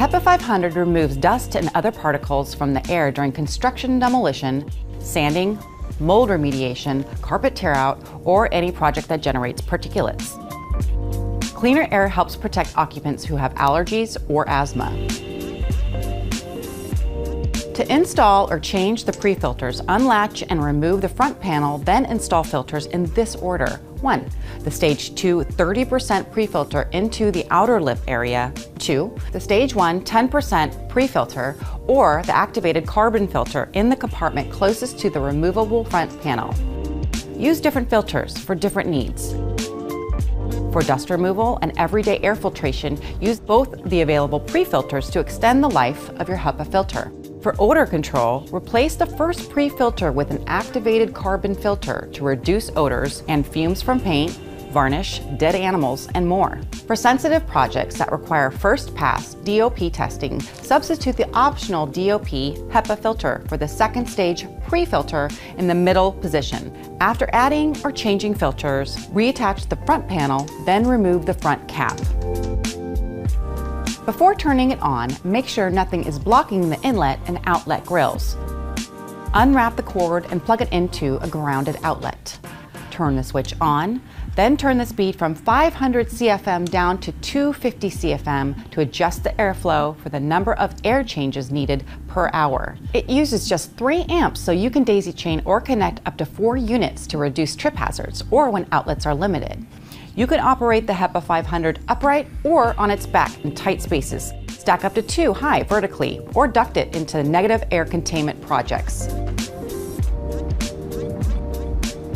HEPA 500 removes dust and other particles from the air during construction demolition, sanding, mold remediation, carpet tear-out, or any project that generates particulates. Cleaner air helps protect occupants who have allergies or asthma. To install or change the pre-filters, unlatch and remove the front panel, then install filters in this order. 1. The Stage 2 30% pre-filter into the outer lip area. 2. The Stage 1 10% pre-filter or the activated carbon filter in the compartment closest to the removable front panel. Use different filters for different needs. For dust removal and everyday air filtration, use both the available pre-filters to extend the life of your HEPA filter. For odor control, replace the first pre-filter with an activated carbon filter to reduce odors and fumes from paint, varnish, dead animals, and more. For sensitive projects that require first-pass DOP testing, substitute the optional DOP HEPA filter for the second stage pre-filter in the middle position. After adding or changing filters, reattach the front panel, then remove the front cap. Before turning it on, make sure nothing is blocking the inlet and outlet grills. Unwrap the cord and plug it into a grounded outlet. Turn the switch on, then turn the speed from 500 CFM down to 250 CFM to adjust the airflow for the number of air changes needed per hour. It uses just 3 amps, so you can daisy chain or connect up to 4 units to reduce trip hazards or when outlets are limited. You can operate the HEPA 500 upright or on its back in tight spaces. Stack up to 2 high vertically or duct it into negative air containment projects.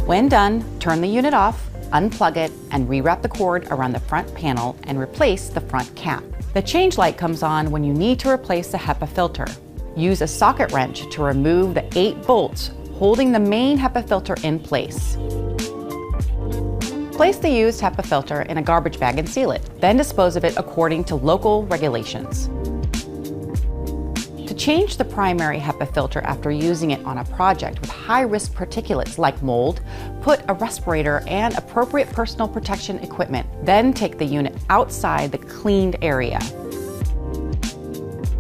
When done, turn the unit off, unplug it, and rewrap the cord around the front panel and replace the front cap. The change light comes on when you need to replace the HEPA filter. Use a socket wrench to remove the 8 bolts holding the main HEPA filter in place. Place the used HEPA filter in a garbage bag and seal it, then dispose of it according to local regulations. To change the primary HEPA filter after using it on a project with high-risk particulates like mold, put a respirator and appropriate personal protection equipment, then take the unit outside the cleaned area.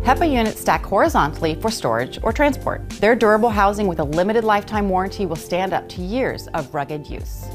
HEPA units stack horizontally for storage or transport. Their durable housing with a limited lifetime warranty will stand up to years of rugged use.